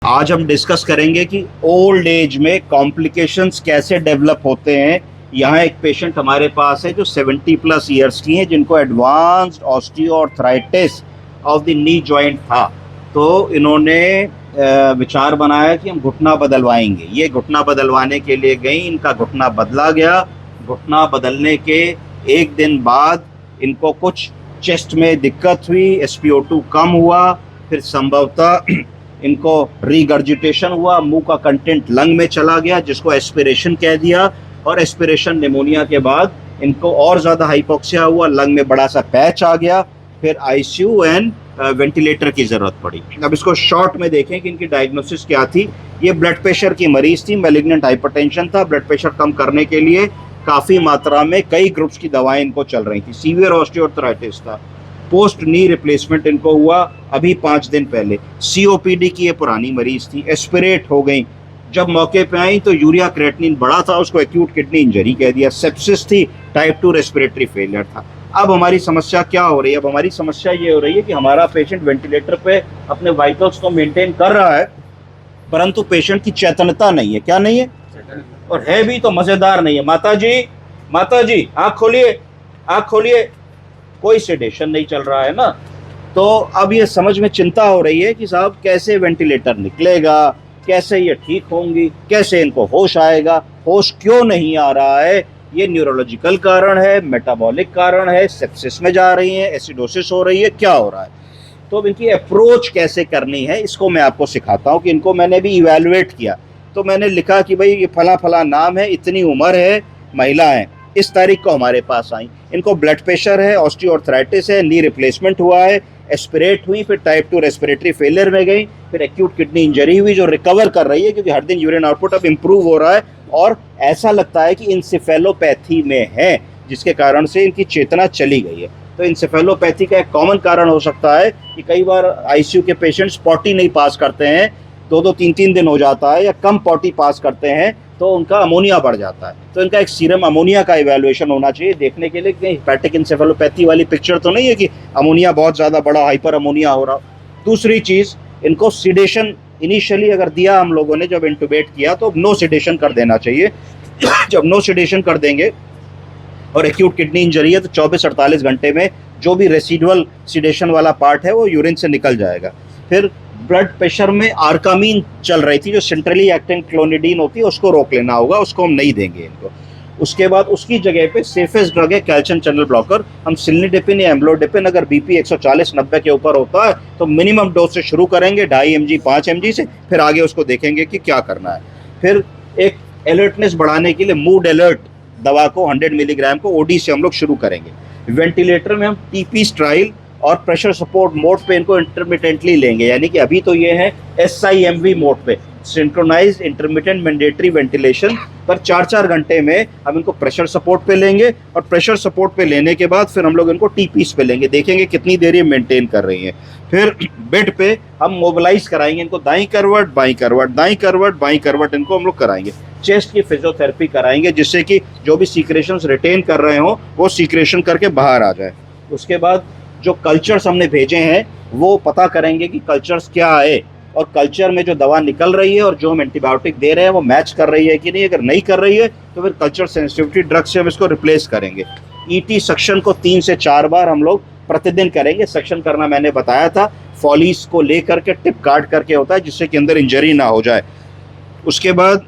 आज हम डिस्कस करेंगे कि ओल्ड एज में कॉम्प्लिकेशंस कैसे डेवलप होते हैं। यहाँ एक पेशेंट हमारे पास है जो 70+ ईयर्स की हैं, जिनको advanced osteoarthritis of the knee joint था। तो इन्होंने विचार बनाया कि हम घुटना बदलवाएंगे। ये घुटना बदलवाने के लिए गई, इनका घुटना बदला गया। घुटना बदलने के एक दिन बाद इनको कुछ चेस्ट में दिक्कत हुई, SpO2 कम हुआ, फिर संभवतः इनको रीगर्जिटेशन हुआ, मुंह का कंटेंट लंग में चला गया जिसको एस्पिरेशन कह दिया, और एस्पिरेशन निमोनिया के बाद इनको और ज़्यादा हाइपोक्सिया हुआ, लंग में बड़ा सा पैच आ गया, फिर ICU एंड वेंटिलेटर की ज़रूरत पड़ी। अब इसको शॉर्ट में देखें कि इनकी डायग्नोसिस क्या थी। ये ब्लड प्रेशर की मरीज थी, मैलिग्नेंट हाइपरटेंशन था। ब्लड प्रेशर कम करने के लिए काफ़ी मात्रा में कई ग्रुप्स की दवाएं इनको चल रही थी। सीवियर ऑस्टियोआर्थराइटिस था। पोस्ट नी रिप्लेसमेंट इनको हुआ अभी 5 दिन पहले। COPD की ये पुरानी मरीज थी, एस्पिरेट हो गई। जब मौके पे आई तो यूरिया क्रेटिनिन बढ़ा था, उसको एक्यूट किडनी इंजरी कह दिया। सेप्सिस थी, टाइप 2 रेस्पिरेटरी फेलियर था। अब हमारी समस्या क्या हो रही है? अब हमारी समस्या ये हो रही है कि हमारा पेशेंट वेंटिलेटर पे अपने वाइटल्स को मेंटेन कर रहा है, परंतु पेशेंट की चेतनता नहीं है। क्या नहीं है? और है भी तो मजेदार नहीं है। माता जी आँख खोलिए, आँख खोलिए। कोई सेडेशन नहीं चल रहा है ना। तो अब ये समझ में चिंता हो रही है कि साहब कैसे वेंटिलेटर निकलेगा, कैसे ये ठीक होंगी, कैसे इनको होश आएगा। होश क्यों नहीं आ रहा है? ये न्यूरोलॉजिकल कारण है, मेटाबॉलिक कारण है, सेप्सिस में जा रही है, एसिडोसिस हो रही है, क्या हो रहा है? तो अब इनकी अप्रोच कैसे करनी है इसको मैं आपको सिखाता हूँ। कि इनको मैंने भी इवेलुएट किया, तो मैंने लिखा कि भाई ये फला फला नाम है, इतनी उम्र है, महिला है, इस तारीख को हमारे पास आई। इनको ब्लड प्रेशर है, ऑस्टियोआर्थराइटिस है, नी रिप्लेसमेंट हुआ है, एस्पिरेट हुई, फिर टाइप 2 रेस्पिरेटरी फेलियर में गई, फिर एक्यूट किडनी इंजरी हुई जो रिकवर कर रही है क्योंकि हर दिन यूरिन आउटपुट अब इम्प्रूव हो रहा है, और ऐसा लगता है कि इंसेफेलोपैथी में है जिसके कारण से इनकी चेतना चली गई है। तो इंसेफेलोपैथी का एक कॉमन कारण हो सकता है कि कई बार ICU के पेशेंट्स पॉटी नहीं पास करते हैं, 2-2 3-3 दिन हो जाता है, या कम पॉटी पास करते हैं तो उनका अमोनिया बढ़ जाता है। तो इनका एक सीरम अमोनिया का इवैल्यूएशन होना चाहिए, देखने के लिए कि हेपेटिक इंसेफेलोपैथी वाली पिक्चर तो नहीं है कि अमोनिया बहुत ज़्यादा बड़ा हाइपर अमोनिया हो रहा। दूसरी चीज़, इनको सिडेशन इनिशियली अगर दिया हम लोगों ने, जब इंटुबेट किया तो नो सिडेशन कर देना चाहिए। जब नो सिडेशन कर देंगे और एक्यूट किडनी इंजरी है तो 24-48 घंटे में जो भी रेसिडुअल सिडेशन वाला पार्ट है वो यूरिन से निकल जाएगा। फिर ब्लड प्रेशर में आर्कामीन चल रही थी, जो सेंट्रली एक्टिंग क्लोनिडीन होती है, उसको रोक लेना होगा, उसको हम नहीं देंगे इनको। उसके बाद उसकी जगह पे सेफेस्ट ड्रग है कैल्शियम चैनल ब्लॉकर। हम सिल्निडिपिन या एम्लोडिपिन, अगर BP 140-90 के ऊपर होता है तो मिनिमम डोज से शुरू करेंगे, 2.5 mg 5 mg से, फिर आगे उसको देखेंगे कि क्या करना है। फिर एक अलर्टनेस बढ़ाने के लिए मूड अलर्ट दवा को 100 मिलीग्राम को OD से हम लोग शुरू करेंगे। वेंटिलेटर में हम TP स्टाइल और प्रेशर सपोर्ट मोड पे इनको इंटरमिटेंटली लेंगे, यानी कि अभी तो ये है SIMV मोड पे, सिंक्रोनाइज्ड इंटरमिटेंट मैंडेटरी वेंटिलेशन पर 4-4 घंटे में हम इनको प्रेशर सपोर्ट पे लेंगे, और प्रेशर सपोर्ट पे लेने के बाद फिर हम लोग इनको TPs पे लेंगे, देखेंगे कितनी देर ये मेंटेन कर रही हैं। फिर बेड पे हम मोबिलाइज कराएंगे इनको, दाईं करवट बाईं करवट, दाईं करवट बाईं करवट इनको हम लोग कराएंगे। चेस्ट की फिजियोथेरेपी कराएंगे जिससे कि जो भी सीक्रेशंस रिटेन कर रहे हो वो सीक्रेशन करके बाहर आ जाए। उसके बाद जो कल्चर्स हमने भेजे हैं वो पता करेंगे कि कल्चर्स क्या है, और कल्चर में जो दवा निकल रही है और जो हम एंटीबायोटिक दे रहे हैं वो मैच कर रही है कि नहीं। अगर नहीं कर रही है तो फिर कल्चर सेंसिटिविटी ड्रग से हम इसको रिप्लेस करेंगे। ET सक्शन को 3 से 4 बार हम लोग प्रतिदिन करेंगे। सक्शन करना मैंने बताया था, फॉलीस को ले करके टिप काट करके होता है जिससे कि अंदर इंजरी ना हो जाए। उसके बाद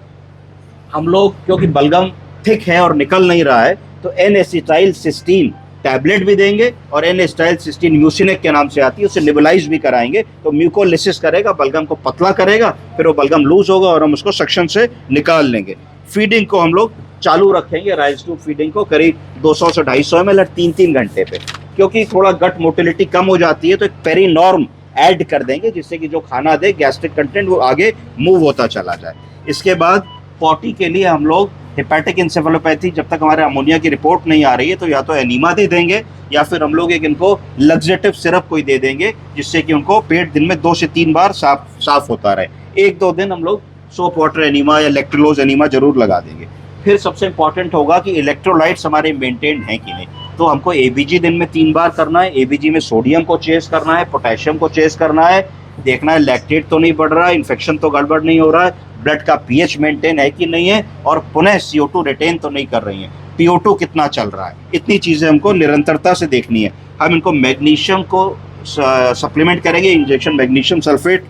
हम लोग, क्योंकि बलगम थिक है और निकल नहीं रहा है, तो N-एसिटाइलसिस्टीन टैबलेट भी देंगे, और N-एसिटाइलसिस्टीन म्यूसिनेक के नाम से आती है, उसे लिबलाइज भी कराएंगे। तो म्यूकोलिसिस करेगा, बलगम को पतला करेगा, फिर वो बलगम लूज होगा और हम उसको सक्शन से निकाल लेंगे। फीडिंग को हम लोग चालू रखेंगे, राइस टू फीडिंग को करीब 200 से 250 ml हर 3-3 घंटे पे, क्योंकि थोड़ा गट मोटिलिटी कम हो जाती है तो एक पेरीनॉर्म ऐड कर देंगे जिससे कि जो खाना दे गैस्ट्रिक कंटेंट वो आगे मूव होता चला जाए। इसके बाद पॉटी के लिए हम लोग हेपेटिक इंसेफेलोपैथी, जब तक हमारे अमोनिया की रिपोर्ट नहीं आ रही है तो या तो एनीमा दे देंगे या फिर हम लोग एक इनको लग्जेटिव सिरप कोई दे देंगे जिससे कि उनको पेट दिन में 2 से 3 बार साफ होता रहे। 1-2 दिन हम लोग सोप वाटर एनीमा या इलेक्ट्रोलोज एनीमा जरूर लगा देंगे। फिर सबसे इंपॉर्टेंट होगा कि इलेक्ट्रोलाइट्स हमारे मेंटेन हैं कि नहीं। तो हमको ABG दिन में 3 बार करना है। ABG में सोडियम को चेस करना है, पोटेशियम को चेस करना है, देखना है लैक्टेट तो नहीं बढ़ रहा है, इन्फेक्शन तो गड़बड़ नहीं हो रहा है, ब्लड का पीएच मेंटेन है कि नहीं है, और पुनः CO2 रिटेन तो नहीं कर रही है, PO2 कितना चल रहा है। इतनी चीज़ें हमको निरंतरता से देखनी है। हम इनको मैग्नीशियम को सप्लीमेंट करेंगे, इंजेक्शन मैग्नीशियम सल्फेट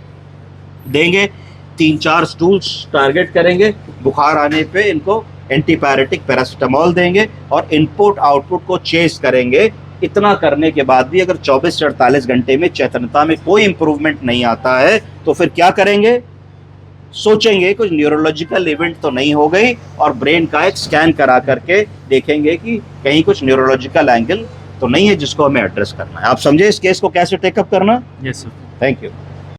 देंगे, 3-4 स्टूल्स टारगेट करेंगे, बुखार आने पे इनको एंटीपायरेटिक पैरासिटामोल देंगे और इनपुट आउटपुट को चेस करेंगे। इतना करने के बाद भी अगर 24 से 48 घंटे में चेतनता में कोई इंप्रूवमेंट नहीं आता है तो फिर क्या करेंगे? सोचेंगे कुछ न्यूरोलॉजिकल इवेंट तो नहीं हो गई, और ब्रेन का एक स्कैन करा करके देखेंगे कि कहीं कुछ न्यूरोलॉजिकल एंगल तो नहीं है जिसको हमें एड्रेस करना है। आप समझे इस केस को कैसे टेकअप करना? Yes sir. Thank you.